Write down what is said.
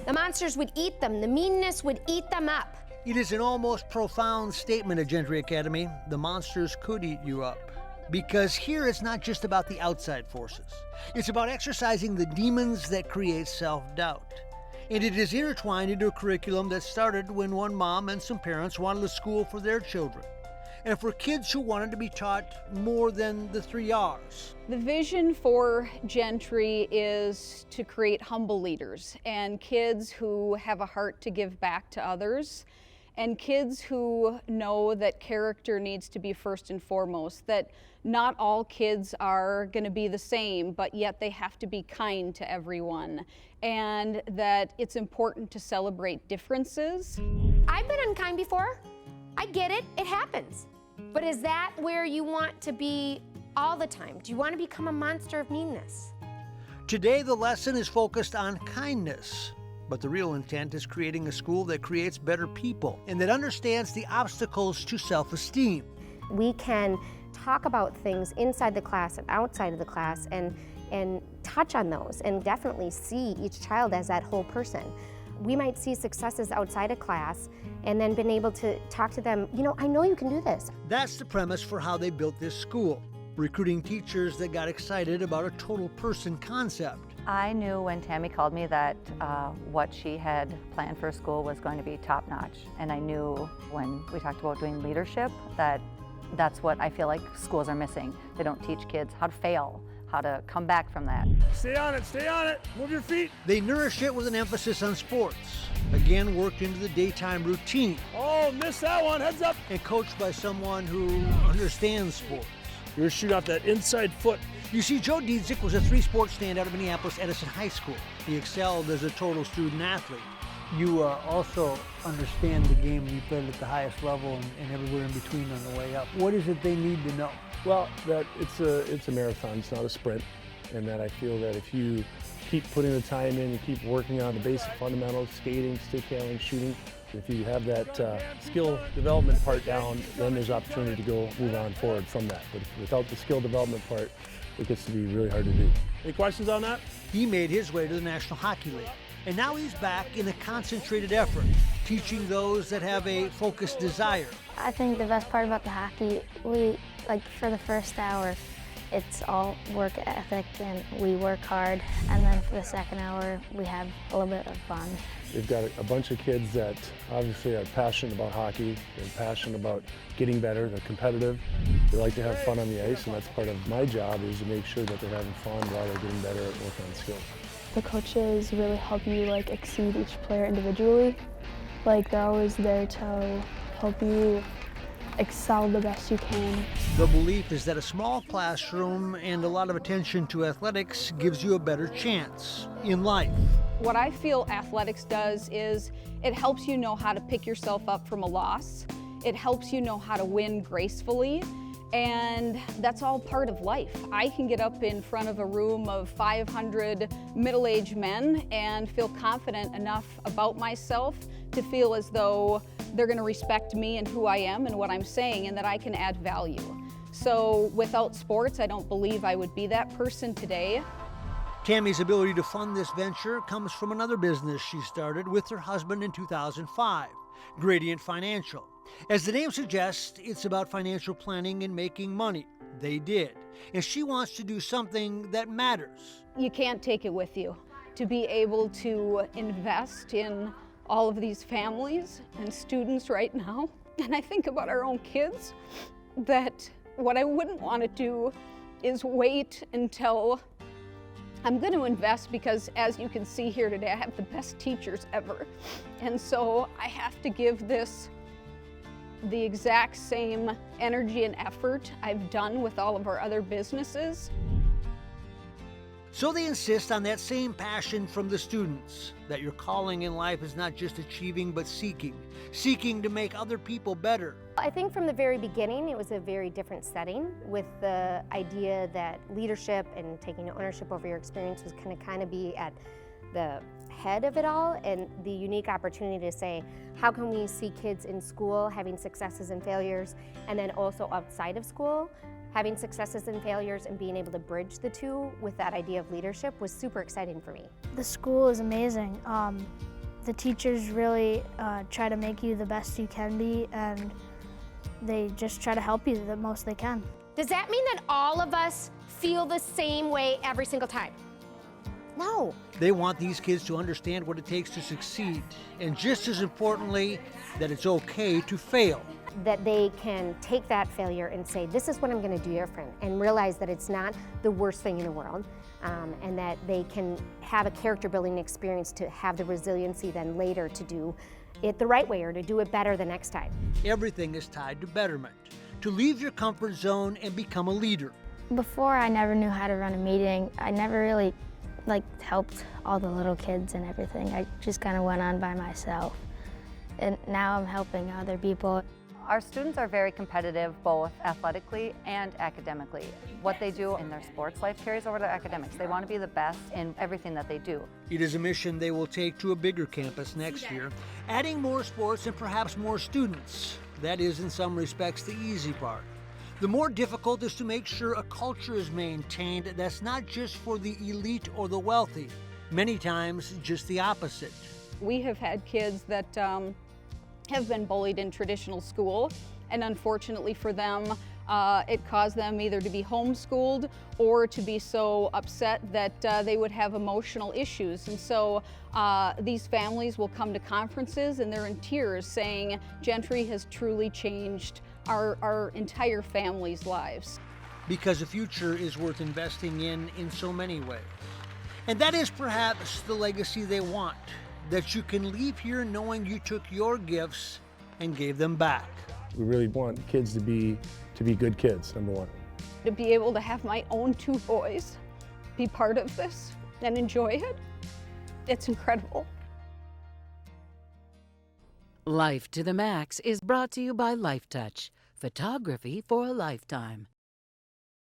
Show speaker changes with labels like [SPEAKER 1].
[SPEAKER 1] The monsters would eat them. The meanness would eat them up.
[SPEAKER 2] It is an almost profound statement at Gentry Academy. The monsters could eat you up. Because here it's not just about the outside forces. It's about exercising the demons that create self-doubt. And it is intertwined into a curriculum that started when one mom and some parents wanted a school for their children. And for kids who wanted to be taught more than the 3 R's.
[SPEAKER 3] The vision for Gentry is to create humble leaders and kids who have a heart to give back to others, and kids who know that character needs to be first and foremost, that not all kids are going to be the same, but yet they have to be kind to everyone, and that it's important to celebrate differences.
[SPEAKER 1] I've been unkind before. I get it. It happens. But is that where you want to be all the time? Do you want to become a monster of meanness?
[SPEAKER 2] Today, the lesson is focused on kindness. But the real intent is creating a school that creates better people and that understands the obstacles to self-esteem.
[SPEAKER 4] We can talk about things inside the class and outside of the class and touch on those and definitely see each child as that whole person. We might see successes outside of class and then been able to talk to them, you know, I know you can do this.
[SPEAKER 2] That's the premise for how they built this school, recruiting teachers that got excited about a total person concept.
[SPEAKER 5] I knew when Tami called me that what she had planned for school was going to be top-notch. And I knew when we talked about doing leadership that that's what I feel like schools are missing. They don't teach kids how to fail, how to come back from that.
[SPEAKER 6] Stay on it, move your feet.
[SPEAKER 2] They nourish it with an emphasis on sports, again worked into the daytime routine.
[SPEAKER 6] Oh, missed that one, heads up.
[SPEAKER 2] And coached by someone who understands sports.
[SPEAKER 6] You're gonna shoot off that inside foot.
[SPEAKER 2] You see, Joe Dziedzik was a 3-sport standout at Minneapolis Edison High School. He excelled as a total student athlete. You also understand the game. You played at the highest level and everywhere in between on the way up. What is it they need to know?
[SPEAKER 6] Well, that it's a marathon, it's not a sprint. And that I feel that if you keep putting the time in and keep working on the basic fundamentals, skating, stick handling, shooting, if you have that skill development part down, then there's opportunity to go move on forward from that. But without the skill development part, it gets to be really hard to do. Any questions on that?
[SPEAKER 2] He made his way to the National Hockey League, and now he's back in a concentrated effort, teaching those that have a focused desire.
[SPEAKER 7] I think the best part about the hockey, for the first hour, it's all work ethic and we work hard, and then for the second hour, we have a little bit of fun.
[SPEAKER 6] We've got a bunch of kids that obviously are passionate about hockey, they're passionate about getting better, they're competitive, they like to have fun on the ice, and that's part of my job is to make sure that they're having fun while they're getting better at working on skills.
[SPEAKER 8] The coaches really help you exceed each player individually. They're always there to help you excel the best you can.
[SPEAKER 2] The belief is that a small classroom and a lot of attention to athletics gives you a better chance in life.
[SPEAKER 3] What I feel athletics does is it helps you know how to pick yourself up from a loss. It helps you know how to win gracefully, and that's all part of life. I can get up in front of a room of 500 middle-aged men and feel confident enough about myself to feel as though they're going to respect me and who I am and what I'm saying, and that I can add value. So without sports, I don't believe I would be that person today.
[SPEAKER 2] Tami's ability to fund this venture comes from another business she started with her husband in 2005, Gradient Financial. As the name suggests, it's about financial planning and making money. They did. And she wants to do something that matters.
[SPEAKER 3] You can't take it with you. To be able to invest in all of these families and students right now, and I think about our own kids, that what I wouldn't want to do is wait until I'm going to invest, because as you can see here today, I have the best teachers ever. And so I have to give this the exact same energy and effort I've done with all of our other businesses.
[SPEAKER 2] So they insist on that same passion from the students, that your calling in life is not just achieving, but seeking to make other people better.
[SPEAKER 4] I think from the very beginning, it was a very different setting, with the idea that leadership and taking ownership over your experience was going to kind of be at the head of it all, and the unique opportunity to say, how can we see kids in school having successes and failures, and then also outside of school having successes and failures, and being able to bridge the two with that idea of leadership was super exciting for me.
[SPEAKER 7] The school is amazing.
[SPEAKER 9] The teachers really try to make you the best you can be, and they just try to help you the most they can.
[SPEAKER 1] Does that mean that all of us feel the same way every single time? No.
[SPEAKER 2] They want these kids to understand what it takes to succeed, and just as importantly, that it's okay to fail.
[SPEAKER 4] That they can take that failure and say, this is what I'm going to do different, and realize that it's not the worst thing in the world, and that they can have a character building experience to have the resiliency then later to do it the right way or to do it better the next time.
[SPEAKER 2] Everything is tied to betterment, to leave your comfort zone and become a leader.
[SPEAKER 7] Before, I never knew how to run a meeting. I never really helped all the little kids and everything. I just kind of went on by myself. And now I'm helping other people.
[SPEAKER 5] Our students are very competitive, both athletically and academically. What they do in their sports life carries over to academics. They want to be the best in everything that they do.
[SPEAKER 2] It is a mission they will take to a bigger campus next year, adding more sports and perhaps more students. That is, in some respects, the easy part. The more difficult is to make sure a culture is maintained that's not just for the elite or the wealthy, many times just the opposite.
[SPEAKER 3] We have had kids that have been bullied in traditional school, and unfortunately for them, it caused them either to be homeschooled or to be so upset that they would have emotional issues. And so these families will come to conferences and they're in tears saying, Gentry has truly changed our entire family's lives.
[SPEAKER 2] Because the future is worth investing in so many ways. And that is perhaps the legacy they want, that you can leave here knowing you took your gifts and gave them back.
[SPEAKER 6] We really want kids to be good kids, number one.
[SPEAKER 3] To be able to have my own two boys be part of this and enjoy it, it's incredible.
[SPEAKER 10] Life to the Max is brought to you by Life Touch, photography for a lifetime.